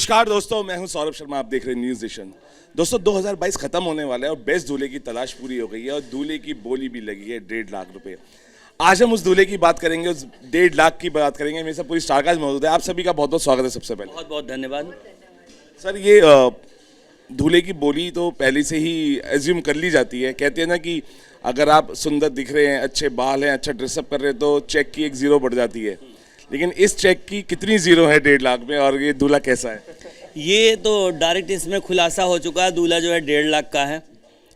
नमस्कार दोस्तों, मैं हूं सौरभ शर्मा। आप देख रहे हैं न्यूज़ नेशन। दोस्तों 2022 खत्म होने वाला है और बेस्ट दूल्हे की तलाश पूरी हो गई है और दूल्हे की बोली भी लगी है 1.5 लाख रुपए। आज हम उस दूल्हे की बात करेंगे, उस 1.5 लाख की बात करेंगे। मेरे साथ पूरी स्टारकास्ट मौजूद है। आप सभी का बहुत बहुत स्वागत है। सबसे पहले बहुत बहुत धन्यवाद सर, ये दूल्हे की बोली तो पहले से ही एज्यूम कर ली जाती है। कहते हैं ना कि अगर आप सुंदर दिख रहे हैं, अच्छे बाल हैं, अच्छा ड्रेसअप कर रहे हैं तो चेक की एक जीरो बढ़ जाती है। लेकिन इस चेक की कितनी जीरो है 1.5 लाख में, और ये दूल्हा कैसा है? ये तो डायरेक्ट इसमें खुलासा हो चुका है। दूल्हा जो है 1.5 लाख का है।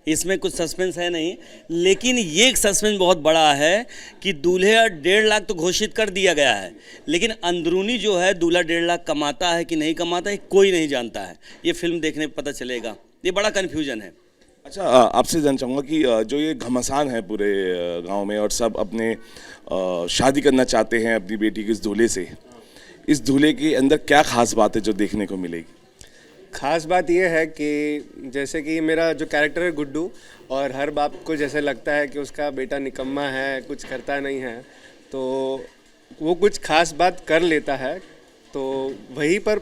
इसमें कुछ सस्पेंस है नहीं, लेकिन ये एक सस्पेंस बहुत बड़ा है कि दूल्हे 1.5 लाख तो घोषित कर दिया गया है, लेकिन अंदरूनी जो है दूल्हा 1.5 लाख कमाता है कि नहीं कमाता है कोई नहीं जानता है। ये फिल्म देखने पर पता चलेगा। ये बड़ा कन्फ्यूजन है। अच्छा, आपसे जानना चाहूँगा कि जो ये घमासान है पूरे गांव में और सब अपने शादी करना चाहते हैं अपनी बेटी के इस दूल्हे से, इस दूल्हे के अंदर क्या खास बात है जो देखने को मिलेगी? ख़ास बात यह है कि जैसे कि मेरा जो कैरेक्टर है गुड्डू, और हर बाप को जैसे लगता है कि उसका बेटा निकम्मा है, कुछ करता नहीं है, तो वो कुछ खास बात कर लेता है। तो वहीं पर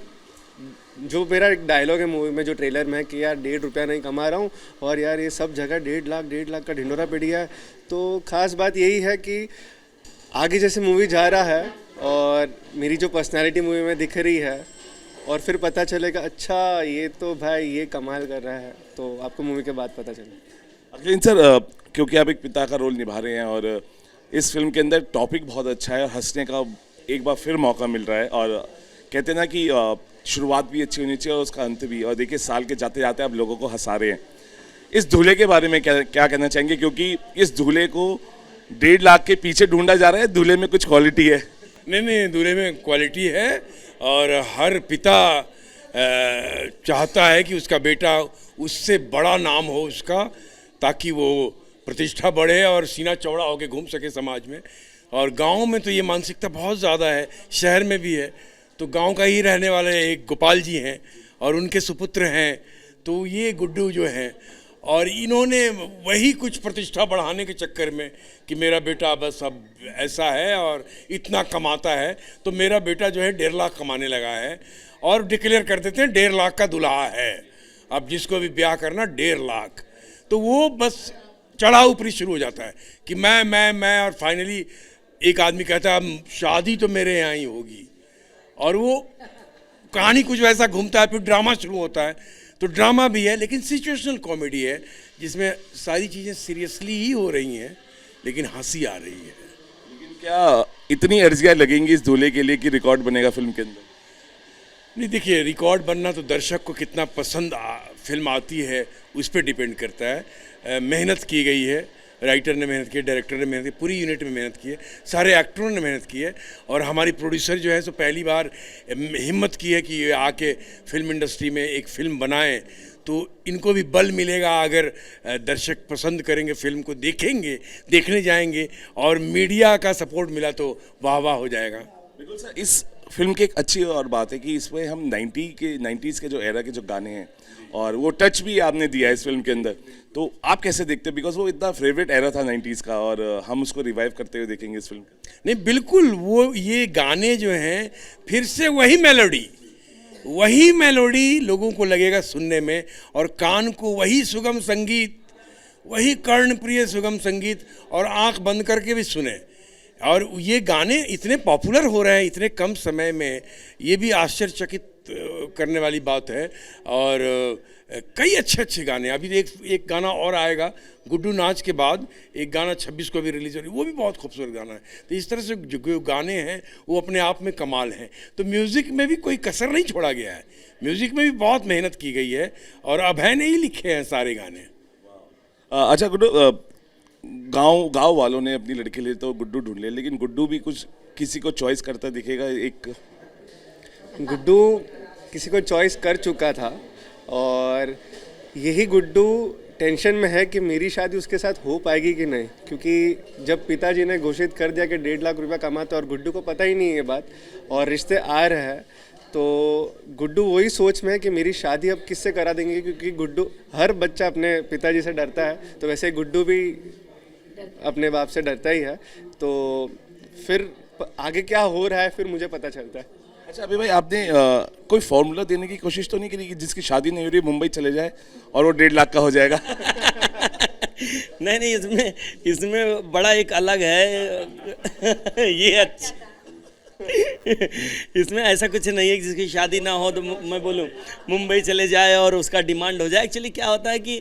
जो मेरा एक डायलॉग है मूवी में, जो ट्रेलर में है कि यार 1.5 रुपया नहीं कमा रहा हूँ और यार ये सब जगह 1.5 लाख का ढिंडोरा पिट गया है। तो ख़ास बात यही है कि आगे जैसे मूवी जा रहा है और मेरी जो पर्सनालिटी मूवी में दिख रही है, और फिर पता चलेगा अच्छा ये तो भाई ये कमाल कर रहा है, तो आपको मूवी के बाद पता चलेगा। अखिलेश सर, क्योंकि आप एक पिता का रोल निभा रहे हैं और इस फिल्म के अंदर टॉपिक बहुत अच्छा है और हंसने का एक बार फिर मौका मिल रहा है, और कहते हैं ना कि शुरुआत भी अच्छी होनी चाहिए और उसका अंत भी। और देखिए, साल के जाते जाते आप लोगों को हंसा रहे हैं। इस दूल्हे के बारे में क्या कहना चाहेंगे, क्योंकि इस दूल्हे को 1.5 लाख के पीछे ढूंढा जा रहा है, दूल्हे में कुछ क्वालिटी है? नहीं, दूल्हे में क्वालिटी है और हर पिता चाहता है कि उसका बेटा उससे बड़ा नाम हो उसका, ताकि वो प्रतिष्ठा बढ़े और सीना चौड़ा होकर घूम सके समाज में। और गांव में तो ये मानसिकता बहुत ज़्यादा है, शहर में भी है। तो गांव का ही रहने वाले एक गोपाल जी हैं और उनके सुपुत्र हैं, तो ये गुड्डू जो हैं, और इन्होंने वही कुछ प्रतिष्ठा बढ़ाने के चक्कर में कि मेरा बेटा बस अब ऐसा है और इतना कमाता है, तो मेरा बेटा जो है 1.5 लाख कमाने लगा है और डिक्लेयर कर देते हैं 1.5 लाख का दुल्हा है। अब जिसको भी ब्याह करना 1.5 लाख, तो वो बस चढ़ा ऊपरी शुरू हो जाता है कि मैं और फाइनली एक आदमी कहता है शादी तो मेरे यहाँ ही होगी, और वो कहानी कुछ वैसा घूमता है। फिर ड्रामा शुरू होता है, तो ड्रामा भी है लेकिन सिचुएशनल कॉमेडी है, जिसमें सारी चीज़ें सीरियसली ही हो रही हैं लेकिन हंसी आ रही है। लेकिन क्या इतनी अर्जियाँ लगेंगी इस दूल्हे के लिए कि रिकॉर्ड बनेगा फिल्म के अंदर? नहीं, देखिए, रिकॉर्ड बनना तो दर्शक को कितना पसंद फिल्म आती है उस पर डिपेंड करता है। मेहनत की गई है, राइटर ने मेहनत की, डायरेक्टर ने मेहनत की, पूरी यूनिट में मेहनत की है, सारे एक्टरों ने मेहनत की है, और हमारी प्रोड्यूसर जो है सो पहली बार हिम्मत की है कि ये आके फिल्म इंडस्ट्री में एक फ़िल्म बनाएं। तो इनको भी बल मिलेगा अगर दर्शक पसंद करेंगे, फिल्म को देखेंगे, देखने जाएंगे, और मीडिया का सपोर्ट मिला तो वाह वाह हो जाएगा। बिल्कुल सर, इस फिल्म की एक अच्छी और बात है कि इसमें हम 90s के जो एरा के जो गाने हैं और वो टच भी आपने दिया है इस फिल्म के अंदर, तो आप कैसे देखते हैं? बिकॉज वो इतना फेवरेट एरा था 90s का, और हम उसको रिवाइव करते हुए देखेंगे इस फिल्म का। नहीं, बिल्कुल, वो ये गाने जो हैं फिर से वही मेलोडी लोगों को लगेगा सुनने में, और कान को वही सुगम संगीत, वही कर्णप्रिय सुगम संगीत, और आंख बंद करके भी सुने। और ये गाने इतने पॉपुलर हो रहे हैं इतने कम समय में, ये भी आश्चर्यचकित करने वाली बात है। और कई अच्छे गाने, अभी एक गाना और आएगा गुड्डू नाच के बाद, एक गाना 26 को भी रिलीज हो रही है, वो भी बहुत खूबसूरत गाना है। तो इस तरह से जो गाने हैं वो अपने आप में कमाल हैं। तो म्यूज़िक में भी कोई कसर नहीं छोड़ा गया है, म्यूज़िक में भी बहुत मेहनत की गई है, और अभय ने ही लिखे हैं सारे गाने। अच्छा गुड्डू, गांव वालों ने अपनी लड़की के लिए तो गुड्डू ढूंढ लिया, लेकिन गुड्डू भी कुछ किसी को चॉइस करता दिखेगा? एक गुड्डू किसी को चॉइस कर चुका था, और यही गुड्डू टेंशन में है कि मेरी शादी उसके साथ हो पाएगी कि नहीं, क्योंकि जब पिताजी ने घोषित कर दिया कि 1.5 लाख रुपया कमाता है और गुड्डू को पता ही नहीं है ये बात, और रिश्ते आ रहे हैं, तो गुड्डू वही सोच में है कि मेरी शादी अब किससे करा देंगे, क्योंकि गुड्डू, हर बच्चा अपने पिताजी से डरता है, तो वैसे गुड्डू भी अपने बाप से डरता ही है। तो फिर आगे क्या हो रहा है फिर मुझे पता चलता है। अच्छा अभी भाई आपने कोई फॉर्मूला देने की कोशिश तो नहीं करी कि जिसकी शादी नहीं हो रही मुंबई चले जाए और वो 1.5 लाख का हो जाएगा? नहीं नहीं, इसमें इसमें बड़ा एक अलग है ये अच्छा इसमें ऐसा कुछ नहीं है कि जिसकी शादी ना हो तो मैं बोलूँ मुंबई चले जाए और उसका डिमांड हो जाए। एक्चुअली क्या होता है कि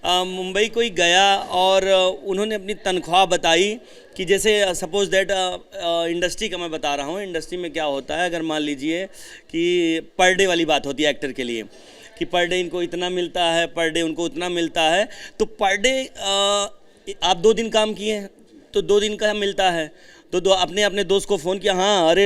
मुंबई कोई गया और उन्होंने अपनी तनख्वाह बताई कि जैसे सपोज दैट इंडस्ट्री का मैं बता रहा हूँ, इंडस्ट्री में क्या होता है, अगर मान लीजिए कि पर डे वाली बात होती है एक्टर के लिए कि पर डे इनको इतना मिलता है, पर डे उनको उतना मिलता है, तो पर डे आप 2 दिन काम किए तो 2 दिन का मिलता है। तो अपने अपने दोस्त को फ़ोन किया, हाँ अरे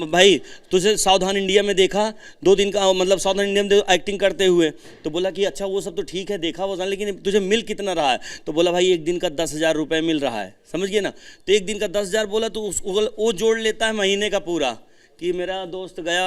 भाई तुझे सावधान इंडिया में देखा 2 दिन का, मतलब सावधान इंडिया में एक्टिंग करते हुए। तो बोला कि अच्छा वो सब तो ठीक है देखा वो, लेकिन तुझे मिल कितना रहा है? तो बोला भाई 1 दिन का 10,000 रुपये मिल रहा है, समझ गए ना। तो 1 दिन का 10,000 बोला तो वो जोड़ लेता है महीने का पूरा कि मेरा दोस्त गया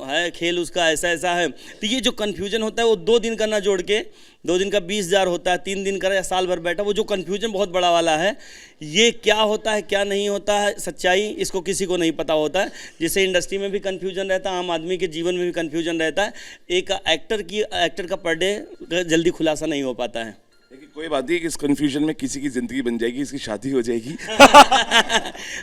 है, खेल उसका ऐसा ऐसा है। तो ये जो कन्फ्यूजन होता है वो 2 दिन का ना जोड़ के 2 दिन का 20,000 होता है, 3 दिन का या साल भर बैठा, वो जो कन्फ्यूजन बहुत बड़ा वाला है। ये क्या होता है क्या नहीं होता है सच्चाई इसको किसी को नहीं पता होता है। जिससे इंडस्ट्री में भी कन्फ्यूजन रहता है, आम आदमी के जीवन में भी कन्फ्यूजन रहता है। एक एक्टर का पर डे जल्दी खुलासा नहीं हो पाता है। लेकिन कोई बात नहीं कि इस कन्फ्यूजन में किसी की ज़िंदगी बन जाएगी, इसकी शादी हो जाएगी।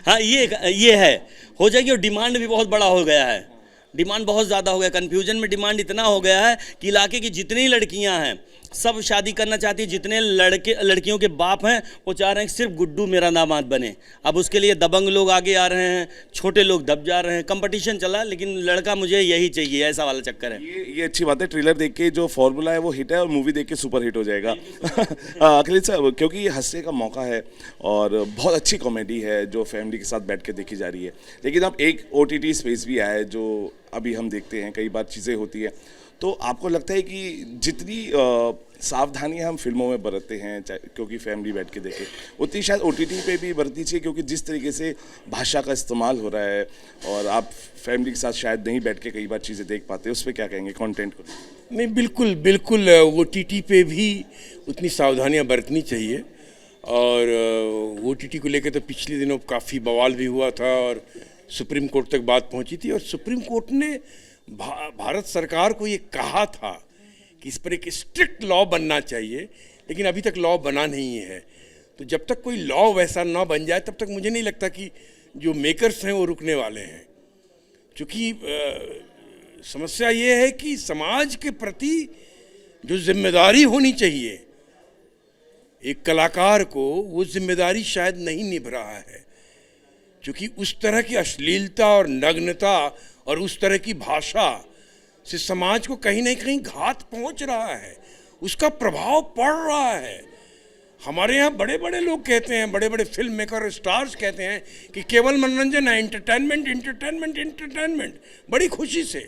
हाँ ये है, हो जाएगी। और डिमांड भी बहुत बड़ा हो गया है, डिमांड बहुत ज़्यादा हो गया, कन्फ्यूजन में डिमांड इतना हो गया है कि इलाके की जितनी लड़कियां हैं सब शादी करना चाहती, जितने लड़कियों के बाप हैं वो चाह रहे हैं कि सिर्फ गुड्डू मेरा दामाद बने। अब उसके लिए दबंग लोग आगे आ रहे हैं, छोटे लोग दब जा रहे हैं, कंपटीशन चला, लेकिन लड़का मुझे यही चाहिए, ऐसा वाला चक्कर है। ये अच्छी बात है, ट्रेलर देख के जो फॉर्मूला है वो हिट है और मूवी देख के सुपर हिट हो जाएगा। अखिलेश साहब, क्योंकि ये हंसने का मौका है और बहुत अच्छी कॉमेडी है जो फैमिली के साथ बैठ के देखी जा रही है, लेकिन अब एक OTT स्पेस भी आया है जो अभी हम देखते हैं कई बार चीज़ें होती है। तो आपको लगता है कि जितनी सावधानियां हम फिल्मों में बरतते हैं क्योंकि फैमिली बैठ के देखे, उतनी शायद OTT पे भी बरतनी चाहिए, क्योंकि जिस तरीके से भाषा का इस्तेमाल हो रहा है और आप फैमिली के साथ शायद नहीं बैठ के कई बार चीज़ें देख पाते, उस पर क्या कहेंगे कंटेंट को? नहीं, बिल्कुल बिल्कुल OTT पे भी उतनी सावधानियां बरतनी चाहिए। और OTT को लेकर तो पिछले दिनों काफ़ी बवाल भी हुआ था और सुप्रीम कोर्ट तक बात पहुंची थी, और सुप्रीम कोर्ट ने भारत सरकार को ये कहा था कि इस पर एक स्ट्रिक्ट लॉ बनना चाहिए, लेकिन अभी तक लॉ बना नहीं है। तो जब तक कोई लॉ वैसा ना बन जाए तब तक मुझे नहीं लगता कि जो मेकर्स हैं वो रुकने वाले हैं। क्योंकि समस्या ये है कि समाज के प्रति जो जिम्मेदारी होनी चाहिए एक कलाकार को, वो जिम्मेदारी शायद नहीं निभ रहा है। क्योंकि उस तरह की अश्लीलता और नग्नता और उस तरह की भाषा से समाज को कहीं ना कहीं घात पहुंच रहा है, उसका प्रभाव पड़ रहा है। हमारे यहाँ बड़े बड़े लोग कहते हैं, बड़े बड़े फिल्म मेकर स्टार्स कहते हैं कि केवल मनोरंजन है, एंटरटेनमेंट एंटरटेनमेंट एंटरटेनमेंट, बड़ी खुशी से।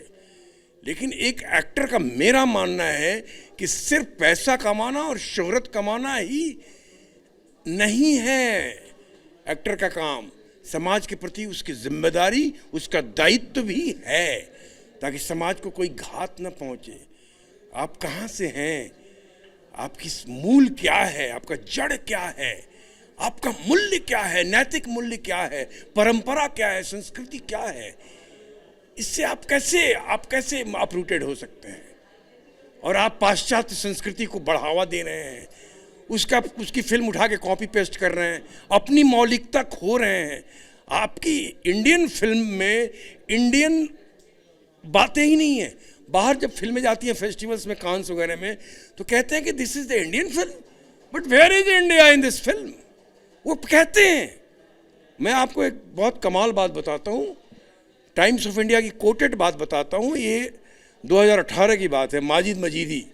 लेकिन एक एक्टर का मेरा मानना है कि सिर्फ पैसा कमाना और शोहरत कमाना ही नहीं है एक्टर का काम। समाज के प्रति उसकी जिम्मेदारी, उसका दायित्व भी है, ताकि समाज को कोई घात न पहुंचे। आप कहाँ से हैं, आपकी मूल क्या है, आपका जड़ क्या है, आपका मूल्य क्या है, नैतिक मूल्य क्या है, परंपरा क्या है, संस्कृति क्या है, इससे आप कैसे अपरूटेड हो सकते हैं। और आप पाश्चात्य संस्कृति को बढ़ावा दे रहे हैं, उसकी फिल्म उठा के कॉपी पेस्ट कर रहे हैं, अपनी मौलिकता खो रहे हैं। आपकी इंडियन फिल्म में इंडियन बातें ही नहीं है। बाहर जब फिल्में जाती हैं फेस्टिवल्स में, कांस वगैरह में, तो कहते हैं कि this is the Indian film, but where is India in this film, वो कहते हैं। मैं आपको एक बहुत कमाल बात बताता हूँ, टाइम्स ऑफ इंडिया की कोटेड बात बताता हूँ। ये 2018 की बात है। माजिद मजीदी,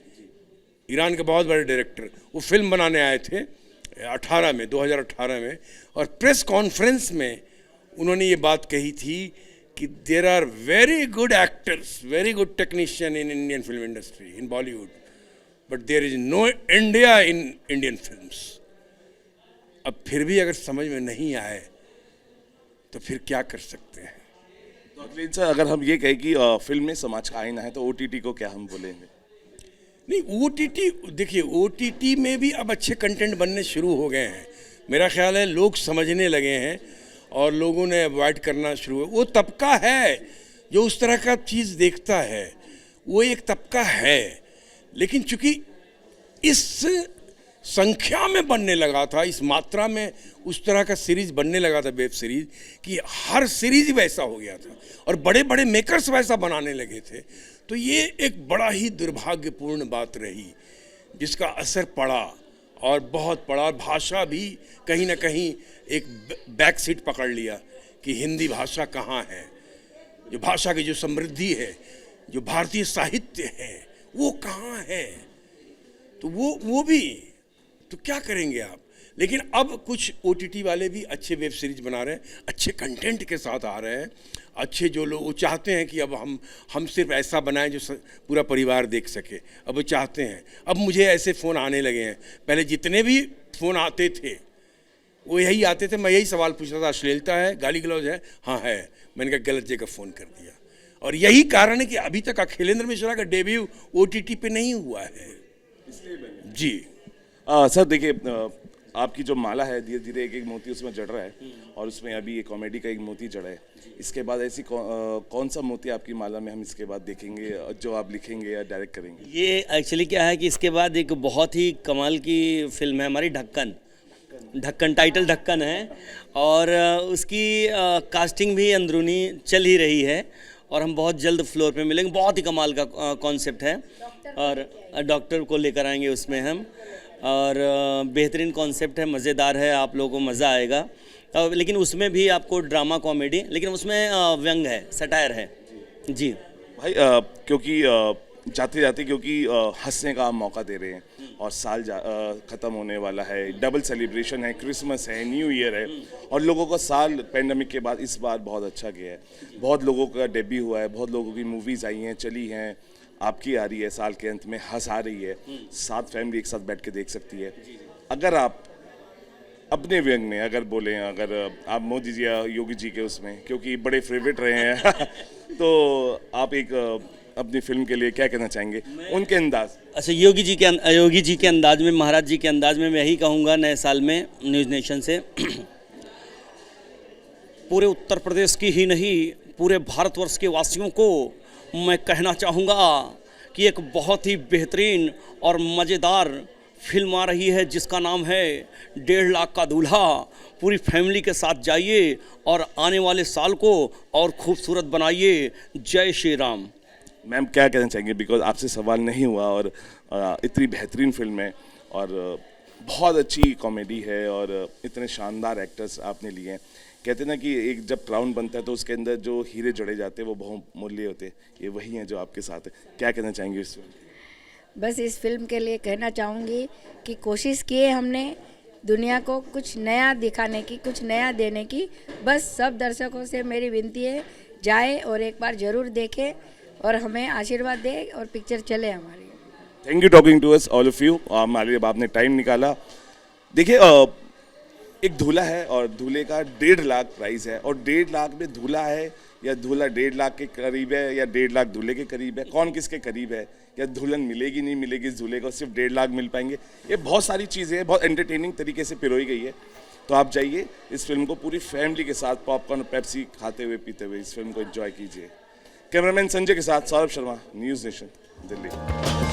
ईरान के बहुत बड़े डायरेक्टर, वो फिल्म बनाने आए थे 2018 में, और प्रेस कॉन्फ्रेंस में उन्होंने ये बात कही थी कि there are very good actors, very good technician in Indian film industry, in Bollywood, but there is no India in Indian films. अब फिर भी अगर समझ में नहीं आए तो फिर क्या कर सकते हैं। तो अखिलेश सर, अगर हम ये कहें कि फिल्म में समाज का आईना है, तो OTT को क्या हम बोलेंगे? नहीं, OTT देखिए, OTT में भी अब अच्छे कंटेंट बनने शुरू हो गए हैं। मेरा ख्याल है लोग समझने लगे हैं और लोगों ने अवॉइड करना शुरू, वो तबका है जो उस तरह का चीज़ देखता है वो एक तबका है, लेकिन चूंकि इस संख्या में बनने लगा था, इस मात्रा में उस तरह का सीरीज बनने लगा था, वेब सीरीज, कि हर सीरीज वैसा हो गया था और बड़े बड़े मेकर्स वैसा बनाने लगे थे, तो ये एक बड़ा ही दुर्भाग्यपूर्ण बात रही जिसका असर पड़ा और बहुत पड़ा। भाषा भी कहीं ना कहीं एक बैक सीट पकड़ लिया कि हिंदी भाषा कहाँ है, जो भाषा की जो समृद्धि है, जो भारतीय साहित्य है, वो कहाँ है। तो वो भी तो क्या करेंगे आप। लेकिन अब कुछ OTT वाले भी अच्छे वेब सीरीज बना रहे हैं, अच्छे कंटेंट के साथ आ रहे हैं, अच्छे जो लोग वो चाहते हैं कि अब हम सिर्फ ऐसा बनाएं जो पूरा परिवार देख सके। अब वो चाहते हैं, अब मुझे ऐसे फ़ोन आने लगे हैं, पहले जितने भी फ़ोन आते थे वो यही आते थे, मैं यही सवाल पूछता था, अश्लीलता है, गाली गलौज है? हाँ है। मैंने कहा गलत जगह फ़ोन कर दिया। और यही कारण है कि अभी तक अखिलेंद्र मिश्रा का डेब्यू OTT पे नहीं हुआ है। जी सर देखिए, आपकी जो माला है धीरे धीरे एक एक मोती उसमें जड़ रहा है और उसमें अभी एक कॉमेडी का एक मोती जड़ा है। इसके बाद ऐसी कौन सा मोती आपकी माला में हम इसके बाद देखेंगे जो आप लिखेंगे या डायरेक्ट करेंगे? ये एक्चुअली क्या है कि इसके बाद एक बहुत ही कमाल की फिल्म है हमारी, ढक्कन। ढक्कन टाइटल ढक्कन है और उसकी कास्टिंग भी अंदरूनी चल ही रही है और हम बहुत जल्द फ्लोर पे मिलेंगे। बहुत ही कमाल का कॉन्सेप्ट है और डॉक्टर को लेकर आएंगे उसमें हम, और बेहतरीन कॉन्सेप्ट है, मज़ेदार है, आप लोगों को मज़ा आएगा। लेकिन उसमें भी आपको ड्रामा कॉमेडी, लेकिन उसमें व्यंग है, सटायर है। जी भाई क्योंकि जाते जाते क्योंकि हंसने का आप मौका दे रहे हैं और साल ख़त्म होने वाला है, डबल सेलिब्रेशन है, क्रिसमस है, न्यू ईयर है और लोगों का साल पेंडेमिक के बाद इस बार बहुत अच्छा गया है। बहुत लोगों का डेब्यू हुआ है, बहुत लोगों की मूवीज़ आई हैं, चली हैं, आपकी आ रही है साल के अंत में, हंस आ रही है, साथ फैमिली एक साथ बैठ के देख सकती है। अगर आप अपने व्यंग में अगर बोलें, अगर आप मोदी जी या योगी जी के उसमें, क्योंकि बड़े फेवरेट रहे हैं तो आप एक अपनी फिल्म के लिए क्या कहना चाहेंगे उनके अंदाज? अच्छा, योगी जी के अंदाज में, महाराज जी के अंदाज में मैं यही कहूँगा नए साल में न्यूज़ नेशन से पूरे उत्तर प्रदेश की ही नहीं, पूरे भारतवर्ष के वासियों को मैं कहना चाहूँगा कि एक बहुत ही बेहतरीन और मज़ेदार फिल्म आ रही है जिसका नाम है 1.5 लाख का दूल्हा। पूरी फैमिली के साथ जाइए और आने वाले साल को और खूबसूरत बनाइए। जय श्री राम। मैम क्या कहना चाहेंगे, बिकॉज आपसे सवाल नहीं हुआ और इतनी बेहतरीन फिल्म है और बहुत अच्छी कॉमेडी है और इतने शानदार एक्टर्स आपने लिए हैं। कहते हैं ना कि एक जब क्राउन बनता है तो उसके अंदर जो हीरे जड़े जाते हैं वो बहुमूल्य होते हैं, ये वही हैं जो आपके साथ है। क्या कहना चाहेंगे इस फिल्म? बस इस फिल्म के लिए कहना चाहूँगी कि कोशिश की है हमने दुनिया को कुछ नया दिखाने की, कुछ नया देने की। बस सब दर्शकों से मेरी विनती है, जाए और एक बार ज़रूर देखें और हमें आशीर्वाद दे और पिक्चर चले हमारी। Thank you talking to us all of you. हमारे लिए आपने टाइम निकाला। देखिए एक दूल्हा है और दूल्हे का 1.5 लाख प्राइस है और 1.5 लाख में दूल्हा है या दूल्हा 1.5 लाख के करीब है या 1.5 लाख दूल्हे के करीब है, कौन किसके करीब है, या दुल्हन मिलेगी नहीं मिलेगी इस दूल्हे को, सिर्फ 1.5 लाख मिल पाएंगे। ये बहुत सारी चीज़ें हैं, बहुत एंटरटेनिंग तरीके से पिरोई गई है। तो आप जाइए इस फिल्म को पूरी फैमिली के साथ पॉपकॉर्न पेप्सी खाते हुए पीते हुए इस फिल्म को एंजॉय कीजिए। कैमरामैन संजय के साथ सौरभ शर्मा, न्यूज़ नेशन, दिल्ली।